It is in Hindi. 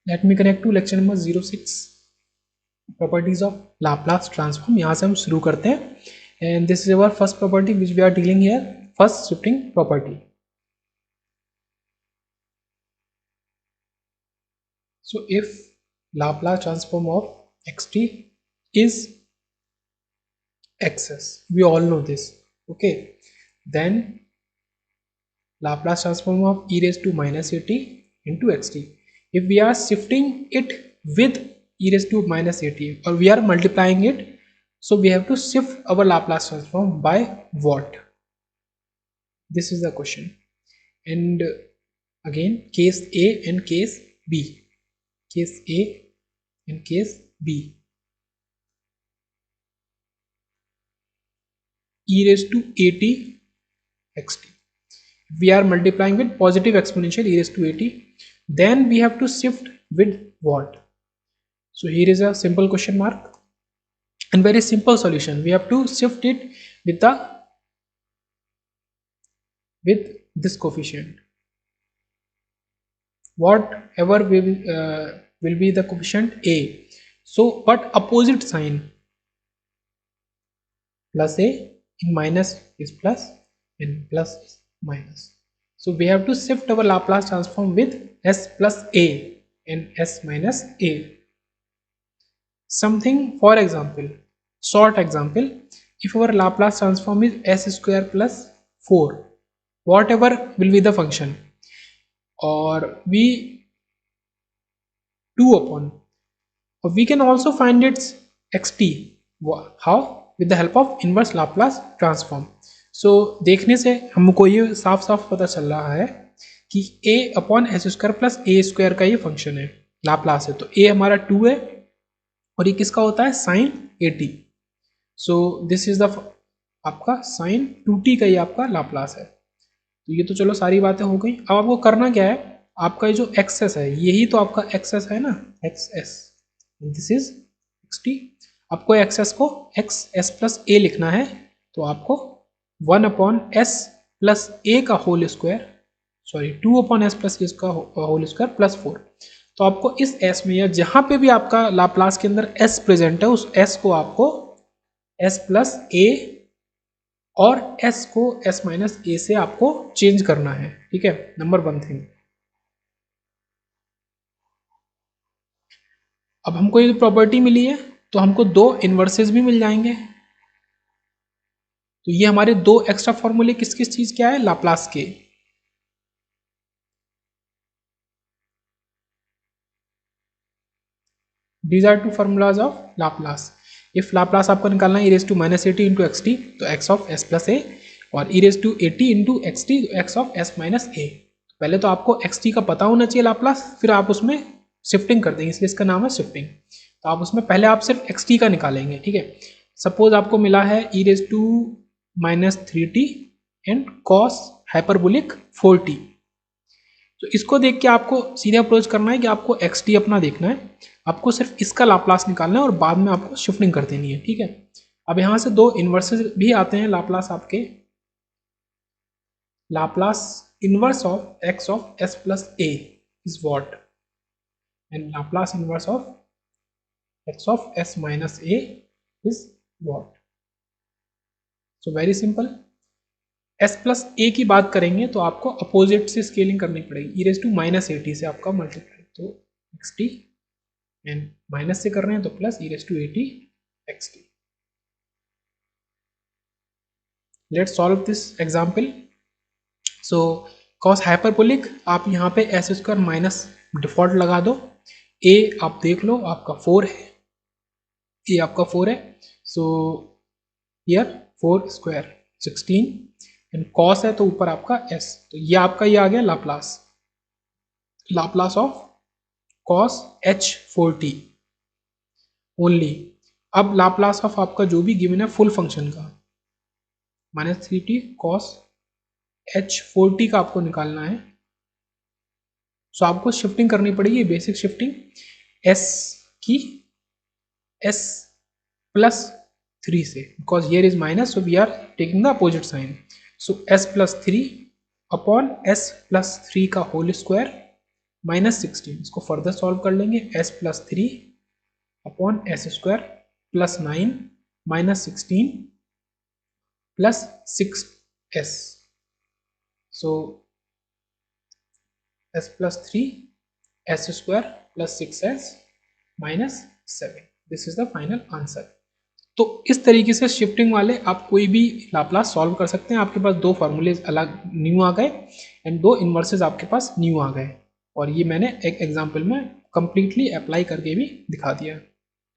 Late me connect to lecture number 06 properties of Laplace transform. यहाँ से हम शुरू करते हैं and this is our first property which we are dealing here, first shifting property. So if Laplace transform of xt is xs, we all know this, okay, then Laplace transform of e raised to minus at into xt. If we are shifting it with e raised to minus at or we are multiplying it, so we have to shift our Laplace transform by what? This is the question. And again, case A and case B. Case A and case B. E raised to at xt. We are multiplying with positive exponential e raised to at. Then we have to shift with what? So here is a simple question mark and very simple solution. We have to shift it with this coefficient. Whatever will be the coefficient a. So but opposite sign, plus a in minus is plus and plus is minus. So we have to shift our Laplace transform with s plus a and s minus a. Something, for example, short example, if our Laplace transform is s square plus 4, whatever will be the function, or we 2 upon, or we can also find its xt. How? With the help of inverse Laplace transform. So देखने से हमको ये साफ साफ पता चल रहा है कि a upon S square plus A square का ये फंक्शन है, लाप्लास है। तो a हमारा 2 है और ये किसका होता है? Sine 80। So this is the आपका साइन 2t का ये आपका लाप्लास है। तो ये तो चलो सारी बातें हो गई। अब आपको करना क्या है, आपका ये जो एक्सेस है यही तो आपका एक्सेस है ना, एक्स दिस इज xt। आपको एक्सेस को एक्स एस प्लस ए लिखना है, तो आपको 1 अपॉन एस प्लस ए का whole square, sorry 2 upon S plus A का होल स्क्वायर प्लस 4। तो आपको इस एस में या जहां पे भी आपका लाप्लास के अंदर एस प्रेजेंट है उस एस को आपको एस प्लस ए और एस को एस माइनस ए से आपको चेंज करना है, ठीक है, नंबर 1 थिंग। अब हमको ये प्रॉपर्टी मिली है तो हमको 2 इन्वर्सेस भी मिल जाएंगे। तो ये हमारे 2 एक्स्ट्रा फॉर्मूले किस किस चीज क्या है? लाप्लास के। These are 2 formulas of Laplace. If Laplace आपको निकालना है e raised to minus at into xt, तो x of s plus a, और e raised to at into xt, तो x of s minus a। पहले तो आपको xt का पता होना चाहिए लाप्लास, फिर आप उसमें शिफ्टिंग कर देंगे, इसलिए इसका नाम है शिफ्टिंग। तो आप उसमें पहले आप सिर्फ xt का निकालेंगे, ठीक है। सपोज आपको मिला है e raised to minus 3t and cos hyperbolic 4t। तो इसको देख के आपको सीधे अप्रोच करना है कि आपको xt अपना देखना है, आपको सिर्फ इसका लाप्लास निकालना है और बाद में आपको शिफ्टिंग कर देनी है, ठीक है। अब यहां से 2 इन्वर्सेस भी आते हैं लाप्लास आपके, Laplace inverse of x of s plus a is what, and Laplace inverse of x of s minus a is what. So very simple. s plus a की बात करेंगे तो आपको अपोजिट से स्केलिंग करनी पड़ेगी, e raise to minus a t से आपका मल्टीप्लाई, तो xt एंड माइनस से कर रहे हैं तो plus e raise to a t xt। Let's solve this example. So cos hyperbolic आप यहाँ पे एस स्क्वायर माइनस डिफॉल्ट लगा दो, a आप देख लो आपका 4 है, a आपका 4 है, so here 4 square 16 and cos है तो ऊपर आपका s, तो ये आपका ये आ गया Laplace, Laplace of cos h4t only. अब लाप्लास ऑफ आपका जो भी गिवन है फुल फंक्शन का, माइनस 3t कॉस h4t का आपको निकालना है। सो आपको शिफ्टिंग करनी पड़ेगी, बेसिक शिफ्टिंग s की s प्लस 3 से, because here is minus, so we are taking the opposite sign. So s plus 3 upon s plus 3 का होल स्क्वायर -16, इसको फर्दर सॉल्व कर लेंगे, s plus 3 upon S square plus 9 -16 plus 6s, so s plus 3 s square plus 6s minus 7, this is the final answer. तो इस तरीके से शिफ्टिंग वाले आप कोई भी लाप्लास सॉल्व कर सकते हैं। आपके पास दो फार्मूले अलग न्यू आ गए एंड दो इन्वर्सेस आपके पास न्यू आ गए, और ये मैंने एक एग्जांपल में कंप्लीटली अप्लाई करके भी दिखा दिया।